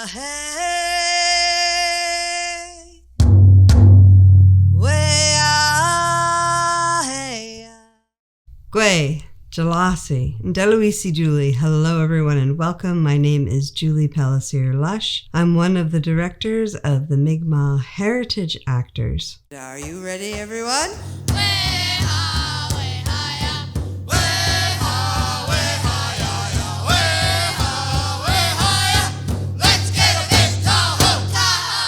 Gwe, Jalasi, and Deluisi Julie. Hello everyone and welcome. My name is Julie Pellisier Lush. I'm one of the directors of the Mi'kmaq Heritage Actors. Are you ready, everyone?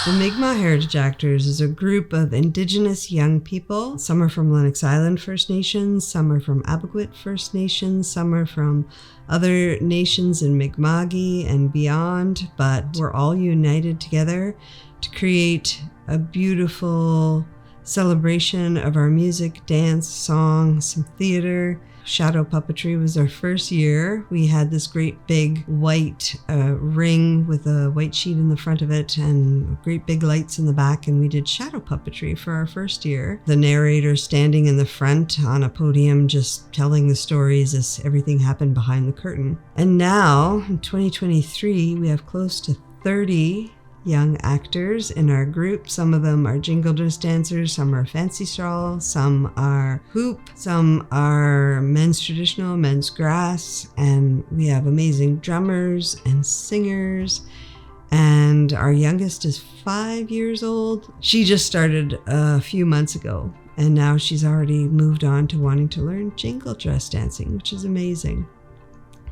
The Mi'kmaq Heritage Actors is a group of Indigenous young people. Some are from Lennox Island First Nations, some are from Abequit First Nations, some are from other nations in Mi'kmaqi and beyond, but we're all united together to create a beautiful celebration of our music, dance, song, some theater. Shadow puppetry was our first year. We had this great big white ring with a white sheet in the front of it and great big lights in the back, and we did shadow puppetry for our first year. The narrator standing in the front on a podium just telling the stories as everything happened behind the curtain. And now, in 2023, we have close to 30 young actors in our group. Some of them are jingle dress dancers, some are fancy shawl, some are hoop, some are men's traditional, men's grass, and we have amazing drummers and singers. And our youngest is 5 years old. She just started a few months ago, and now she's already moved on to wanting to learn jingle dress dancing, which is amazing.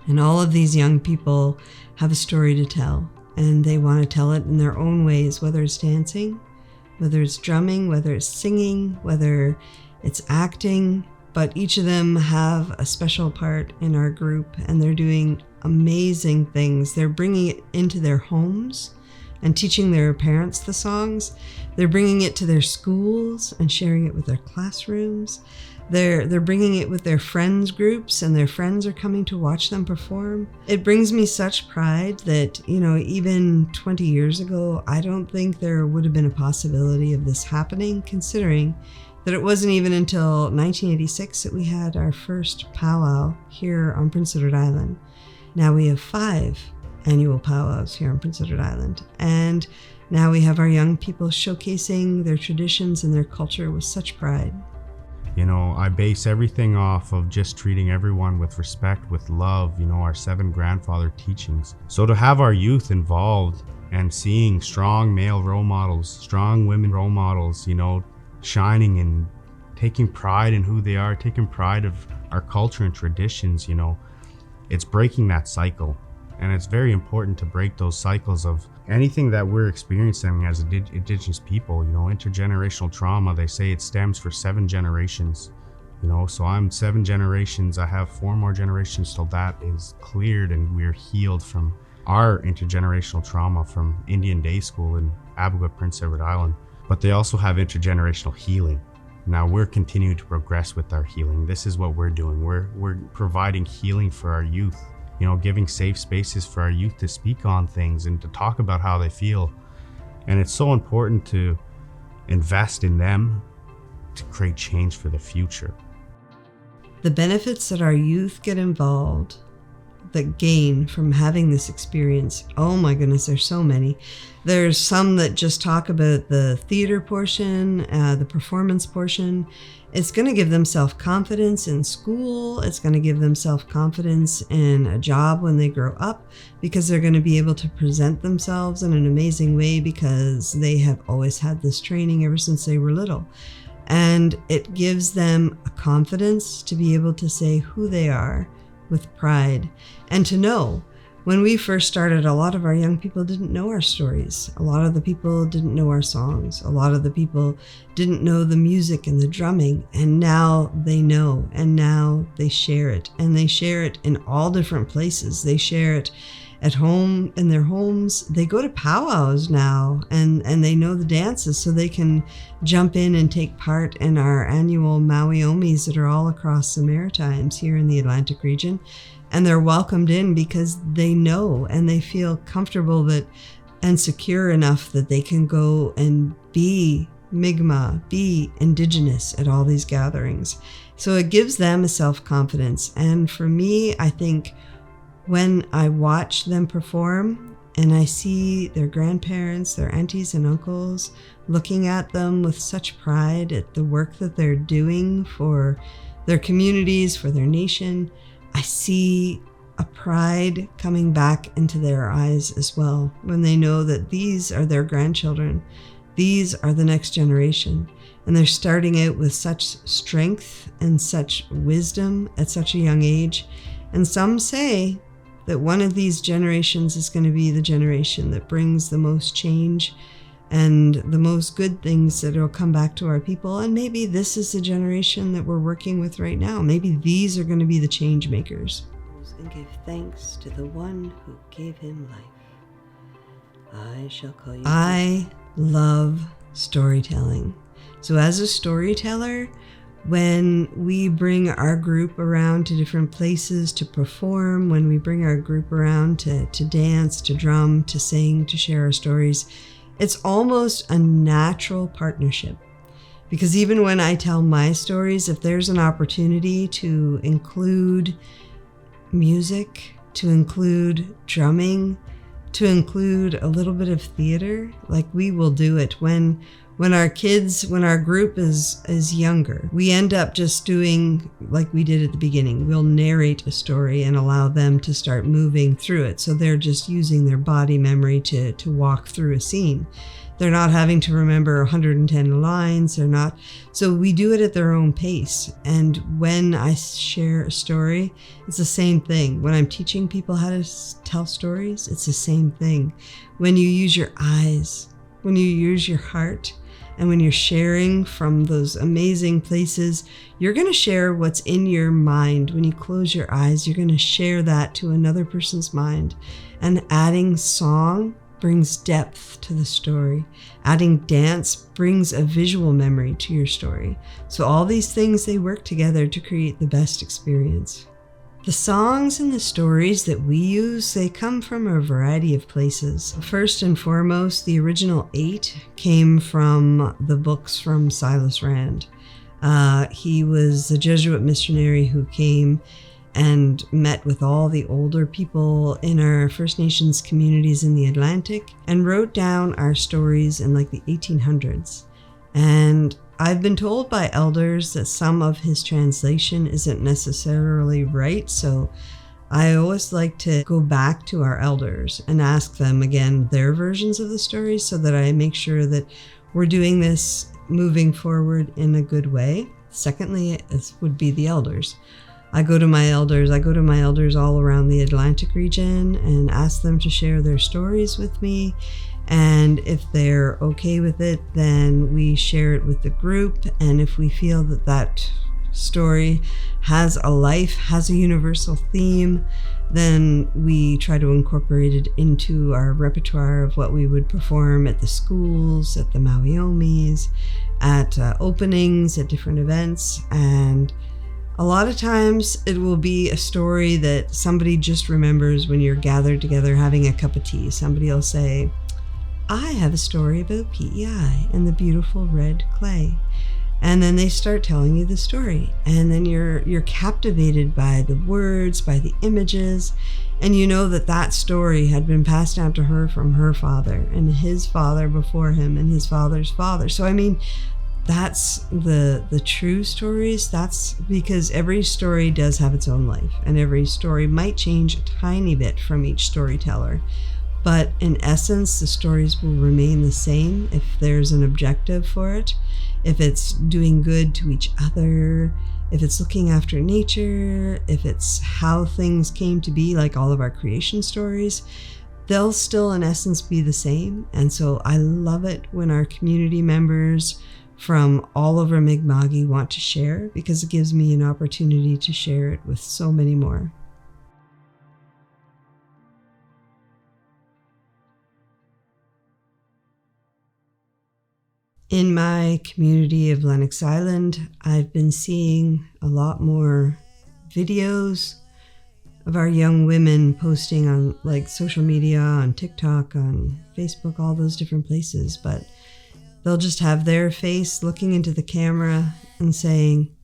And all of these young people have a story to tell. And they want to tell it in their own ways, whether it's dancing, whether it's drumming, whether it's singing, whether it's acting. But each of them have a special part in our group, and they're doing amazing things. They're bringing it into their homes and teaching their parents the songs. They're bringing it to their schools and sharing it with their classrooms. They're bringing it with their friends groups, and their friends are coming to watch them perform. It brings me such pride that, even 20 years ago, I don't think there would have been a possibility of this happening, considering that it wasn't even until 1986 that we had our first powwow here on Prince Edward Island. Now we have 5 annual powwows here on Prince Edward Island. And now we have our young people showcasing their traditions and their culture with such pride. I base everything off of just treating everyone with respect, with love, our 7 grandfather teachings. So to have our youth involved and seeing strong male role models, strong women role models, shining and taking pride in who they are, taking pride of our culture and traditions, it's breaking that cycle. And it's very important to break those cycles of anything that we're experiencing as Indigenous people, intergenerational trauma. They say it stems for 7 generations, so I'm 7 generations. I have 4 more generations till that is cleared and we're healed from our intergenerational trauma from Indian day school in Abequit, Prince Edward Island. But they also have intergenerational healing. Now we're continuing to progress with our healing. This is what we're doing. We're providing healing for our youth. Giving safe spaces for our youth to speak on things and to talk about how they feel. And it's so important to invest in them to create change for the future. The benefits that our youth get involved, that gain from having this experience, oh my goodness, there's so many. There's some that just talk about the theater portion, the performance portion. It's going to give them self-confidence in school. It's going to give them self-confidence in a job when they grow up, because they're going to be able to present themselves in an amazing way because they have always had this training ever since they were little. And it gives them a confidence to be able to say who they are with pride, and to know. When we first started, a lot of our young people didn't know our stories. A lot of the people didn't know our songs. A lot of the people didn't know the music and the drumming, and now they know, and now they share it. And they share it in all different places. They share it at home, in their homes. They go to powwows now, and they know the dances, so they can jump in and take part in our annual Maui Omis that are all across the Maritimes here in the Atlantic region. And they're welcomed in because they know and they feel comfortable and secure enough that they can go and be Mi'kmaq, be Indigenous at all these gatherings. So it gives them a self-confidence. And for me, I think when I watch them perform, and I see their grandparents, their aunties and uncles looking at them with such pride at the work that they're doing for their communities, for their nation. I see a pride coming back into their eyes as well when they know that these are their grandchildren. These are the next generation, and they're starting out with such strength and such wisdom at such a young age. And some say that one of these generations is going to be the generation that brings the most change and the most good things that will come back to our people. And maybe this is the generation that we're working with right now. Maybe these are going to be the change makers. And give thanks to the one who gave him life. I shall call you. I love storytelling. So as a storyteller, when we bring our group around to different places to perform, when we bring our group around to dance, to drum, to sing, to share our stories, it's almost a natural partnership. Because even when I tell my stories, if there's an opportunity to include music, to include drumming, to include a little bit of theater, like we will do it. When our group is younger, we end up just doing like we did at the beginning. We'll narrate a story and allow them to start moving through it. So they're just using their body memory to walk through a scene. They're not having to remember 110 lines. They're not. So we do it at their own pace. And when I share a story, it's the same thing. When I'm teaching people how to tell stories, it's the same thing. When you use your eyes, when you use your heart, and when you're sharing from those amazing places, you're going to share what's in your mind. When you close your eyes, you're going to share that to another person's mind. And adding song brings depth to the story. Adding dance brings a visual memory to your story. So all these things, they work together to create the best experience. The songs and the stories that we use, they come from a variety of places. First and foremost, the original 8 came from the books from Silas Rand. He was a Jesuit missionary who came and met with all the older people in our First Nations communities in the Atlantic and wrote down our stories in like the 1800s. And I've been told by elders that some of his translation isn't necessarily right, so I always like to go back to our elders and ask them again their versions of the stories so that I make sure that we're doing this moving forward in a good way. Secondly, it would be the elders. I go to my elders all around the Atlantic region and ask them to share their stories with me. And if they're okay with it, then we share it with the group. And if we feel that that story has a life, has a universal theme, then we try to incorporate it into our repertoire of what we would perform at the schools, at the Mawiomis, at openings, at different events. And a lot of times it will be a story that somebody just remembers when you're gathered together having a cup of tea. Somebody will say, I have a story about PEI and the beautiful red clay. And then they start telling you the story. And then you're captivated by the words, by the images. And you know that that story had been passed down to her from her father and his father before him and his father's father. So, I mean, that's the true stories. That's because every story does have its own life. And every story might change a tiny bit from each storyteller. But in essence, the stories will remain the same if there's an objective for it, if it's doing good to each other, if it's looking after nature, if it's how things came to be, like all of our creation stories, they'll still in essence be the same. And so I love it when our community members from all over Mi'kma'ki want to share, because it gives me an opportunity to share it with so many more. In my community of Lennox Island, I've been seeing a lot more videos of our young women posting on like social media, on TikTok, on Facebook, all those different places. But they'll just have their face looking into the camera and saying,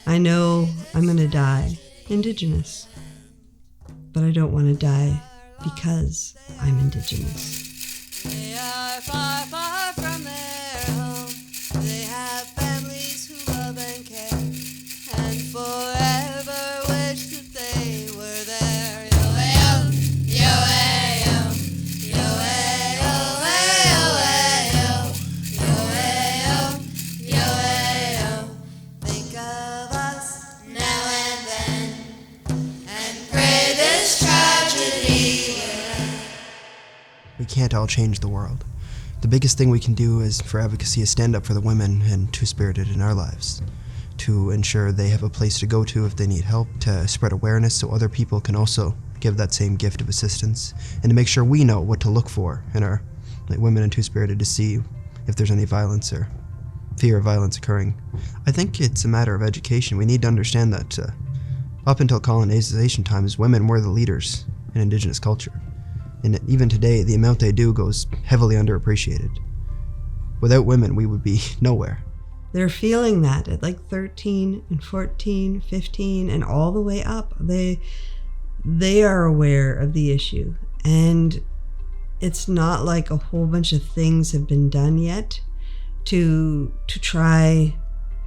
I know I'm going to die Indigenous, but I don't want to die because I'm Indigenous. They are far, far from their home. They have families who love and care, and forever wish that they were there. Yo-hey-yo, yo-hey-yo, yo-hey-yo, yo-hey-yo, yo-hey-yo, yo-hey-yo. Think of us now and then, and pray this tragedy. We can't all change the world. The biggest thing we can do for advocacy is stand up for the women and two-spirited in our lives, to ensure they have a place to go to if they need help, to spread awareness so other people can also give that same gift of assistance, and to make sure we know what to look for in our women and two-spirited to see if there's any violence or fear of violence occurring. I think it's a matter of education. We need to understand that up until colonization times, women were the leaders in Indigenous culture. And even today, the amount they do goes heavily underappreciated. Without women, we would be nowhere. They're feeling that at like 13 and 14, 15, and all the way up. They are aware of the issue. And it's not like a whole bunch of things have been done yet to try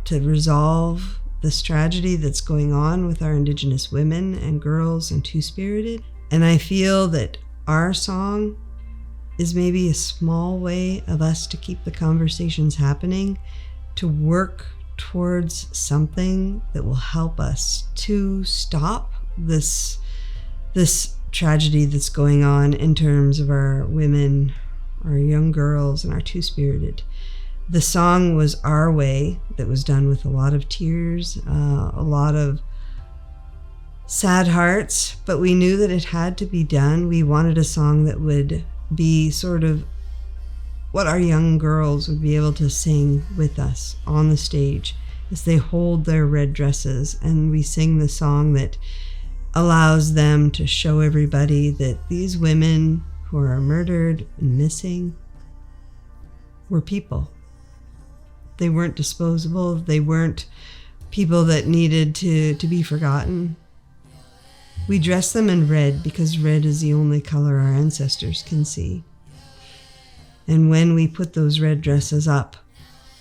to resolve this tragedy that's going on with our Indigenous women and girls and two-spirited. And I feel that our song is maybe a small way of us to keep the conversations happening, to work towards something that will help us to stop this tragedy that's going on in terms of our women, our young girls, and our two-spirited. The song was our way, that was done with a lot of tears, a lot of sad hearts, but we knew that it had to be done. We wanted a song that would be sort of what our young girls would be able to sing with us on the stage as they hold their red dresses, and we sing the song that allows them to show everybody that these women who are murdered and missing were people. They weren't disposable. They weren't people that needed to be forgotten. We dress them in red because red is the only color our ancestors can see. And when we put those red dresses up,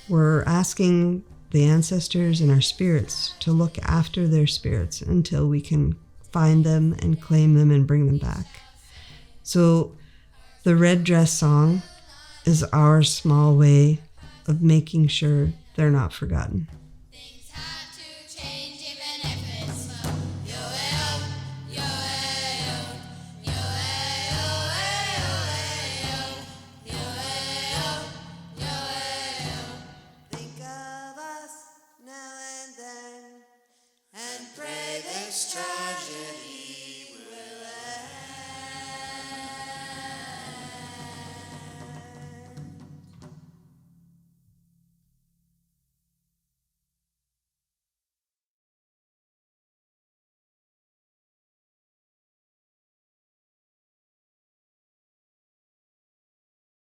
we're asking the ancestors and our spirits to look after their spirits until we can find them and claim them and bring them back. So the red dress song is our small way of making sure they're not forgotten. Tragedy.